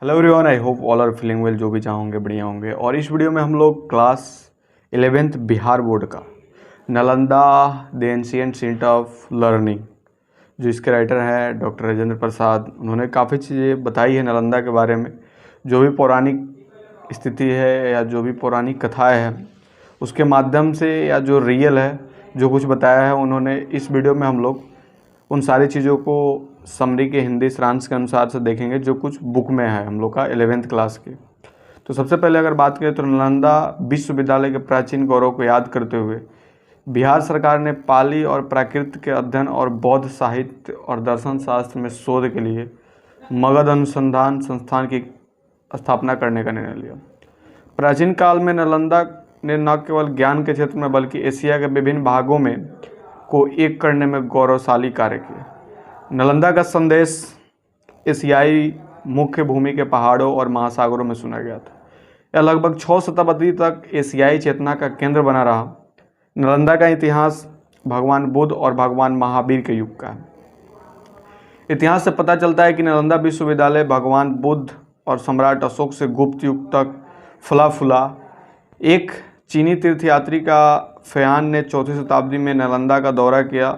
Hello everyone, I hope all are feeling well. जो भी चाहोगे बढ़िया होंगे। और इस वीडियो में हम लोग क्लास 11th बिहार बोर्ड का Nalanda the ancient seat of learning, जो इसके राइटर हैं डॉक्टर राजेंद्र प्रसाद, उन्होंने काफ़ी चीज़ें बताई है नालंदा के बारे में। जो भी पौराणिक स्थिति है या जो भी पौराणिक कथाएँ हैं उसके माध्यम से या जो रियल है जो कुछ बताया है उन्होंने, इस वीडियो में हम लोग उन सारी चीज़ों को समरी के हिंदी सारांश के अनुसार से देखेंगे जो कुछ बुक में है हम लोग का 11th क्लास के। तो सबसे पहले अगर बात करें तो नालंदा विश्वविद्यालय के प्राचीन गौरव को याद करते हुए बिहार सरकार ने पाली और प्राकृत के अध्ययन और बौद्ध साहित्य और दर्शन शास्त्र में शोध के लिए मगध अनुसंधान संस्थान की स्थापना करने का निर्णय लिया। प्राचीन काल में नालंदा ने न केवल ज्ञान के क्षेत्र में बल्कि एशिया के विभिन्न भागों में को एक करने में गौरवशाली कार्य किया। नालंदा का संदेश एशियाई मुख्य भूमि के पहाड़ों और महासागरों में सुना गया था। यह लगभग 6 शताब्दी तक एशियाई चेतना का केंद्र बना रहा। नालंदा का इतिहास भगवान बुद्ध और भगवान महावीर के युग का है। इतिहास से पता चलता है कि नालंदा विश्वविद्यालय भगवान बुद्ध और सम्राट अशोक से गुप्त युग तक फला फूला। एक चीनी तीर्थयात्री का फयान ने 4वीं शताब्दी में नालंदा का दौरा किया।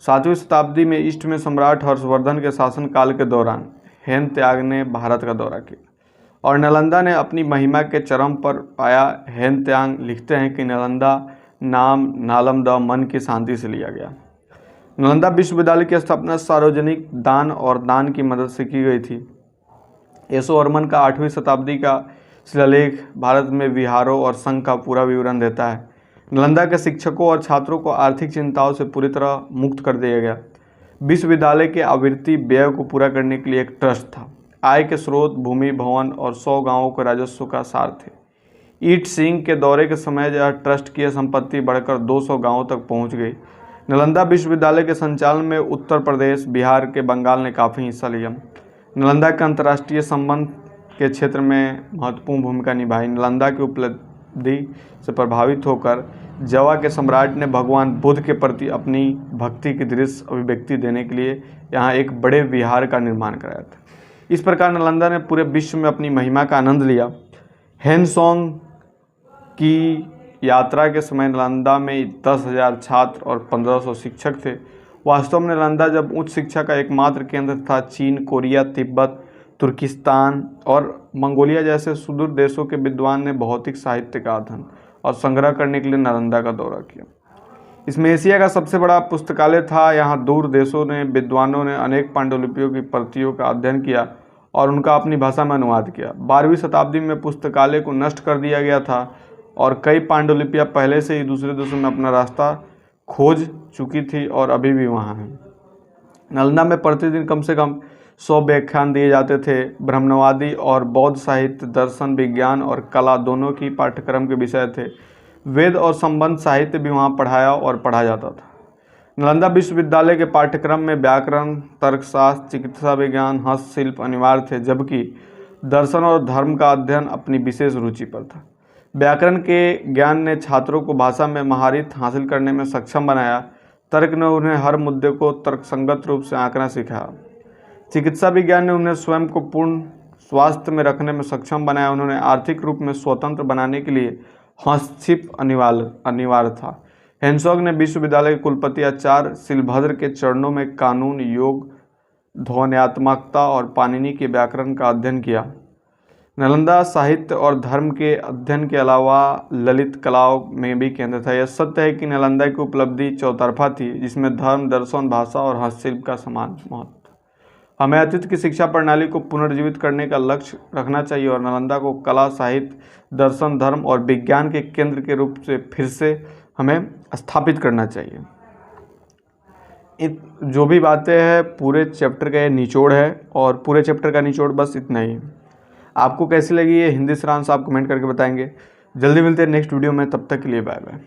7वीं शताब्दी में ईस्ट में सम्राट हर्षवर्धन के शासनकाल के दौरान हेन त्याग ने भारत का दौरा किया और नालंदा ने अपनी महिमा के चरम पर पाया। हेन त्याग लिखते हैं कि नालंदा नाम नालम द मन की शांति से लिया गया। नालंदा विश्वविद्यालय की स्थापना सार्वजनिक दान और दान की मदद से की गई थी। यशोवर्मन का 8वीं शताब्दी का शिलालेख भारत में विहारों और संघ का पूरा विवरण देता है। नालंदा के शिक्षकों और छात्रों को आर्थिक चिंताओं से पूरी तरह मुक्त कर दिया गया। विश्वविद्यालय के आवृत्ति व्यय को पूरा करने के लिए एक ट्रस्ट था। आय के स्रोत भूमि, भवन और 100 गांवों के राजस्व का सार थे। ईट सिंह के दौरे के समय यह ट्रस्ट की संपत्ति बढ़कर 200 गांवों तक पहुंच गई। नालंदा विश्वविद्यालय के संचालन में उत्तर प्रदेश, बिहार के बंगाल ने काफ़ी हिस्सा लिया। नालंदा के अंतर्राष्ट्रीय संबंध के क्षेत्र में महत्वपूर्ण भूमिका निभाई। नालंदा की उपलब्धि से प्रभावित होकर जवा के सम्राट ने भगवान बुद्ध के प्रति अपनी भक्ति की दृश्य अभिव्यक्ति देने के लिए यहाँ एक बड़े विहार का निर्माण कराया था। इस प्रकार नालंदा ने पूरे विश्व में अपनी महिमा का आनंद लिया। हेनसोंग की यात्रा के समय नालंदा में 10,000 छात्र और 1500 शिक्षक थे। वास्तव में नालंदा जब उच्च शिक्षा का एकमात्र केंद्र था, चीन, कोरिया, तिब्बत, तुर्किस्तान और मंगोलिया जैसे सुदूर देशों के विद्वान ने भौतिक साहित्य का अध्ययन और संग्रह करने के लिए नालंदा का दौरा किया। इसमें एशिया का सबसे बड़ा पुस्तकालय था। यहाँ दूर देशों ने विद्वानों ने अनेक पांडुलिपियों की प्रतियों का अध्ययन किया और उनका अपनी भाषा में अनुवाद किया। 12वीं शताब्दी में पुस्तकालय को नष्ट कर दिया गया था और कई पांडुलिपियाँ पहले से ही दूसरे देशों में अपना रास्ता खोज चुकी थी और अभी भी वहाँ हैं। नालंदा में प्रतिदिन कम से कम 100 व्याख्यान दिए जाते थे। ब्रह्मवादी और बौद्ध साहित्य, दर्शन, विज्ञान और कला दोनों की पाठ्यक्रम के विषय थे। वेद और संबंध साहित्य भी वहाँ पढ़ाया और पढ़ा जाता था। नालंदा विश्वविद्यालय के पाठ्यक्रम में व्याकरण, तर्कशास्त्र, चिकित्सा विज्ञान, हस्तशिल्प अनिवार्य थे, जबकि दर्शन और धर्म का अध्ययन अपनी विशेष रुचि पर था। व्याकरण के ज्ञान ने छात्रों को भाषा में महारत हासिल करने में सक्षम बनाया। तर्क ने उन्हें हर मुद्दे को तर्कसंगत रूप से आंकना सिखाया। चिकित्सा विज्ञान ने उन्हें स्वयं को पूर्ण स्वास्थ्य में रखने में सक्षम बनाया। उन्होंने आर्थिक रूप में स्वतंत्र बनाने के लिए हस्तशिल्प अनिवार्य था। हेनसोंग ने विश्वविद्यालय के कुलपति आचार्य शिलभद्र के चरणों में कानून, योग, ध्वन्यात्मकता और पाणिनि के व्याकरण का अध्ययन किया। नालंदा साहित्य और धर्म के अध्ययन के अलावा ललित कलाओं में भी केंद्र था। यह सत्य है कि नालंदा की उपलब्धि चौतरफा थी, जिसमें धर्म, दर्शन, भाषा और हस्तशिल्प का समान महत्व। हमें अतीत की शिक्षा प्रणाली को पुनर्जीवित करने का लक्ष्य रखना चाहिए और नालंदा को कला, साहित्य, दर्शन, धर्म और विज्ञान के केंद्र के रूप से फिर से हमें स्थापित करना चाहिए। जो भी बातें हैं पूरे चैप्टर का ये निचोड़ है और पूरे चैप्टर का निचोड़ बस इतना ही। आपको कैसी लगी ये हिंदी सारांश आप कमेंट करके बताएंगे। जल्दी मिलते हैं नेक्स्ट वीडियो में, तब तक के लिए बाय बाय।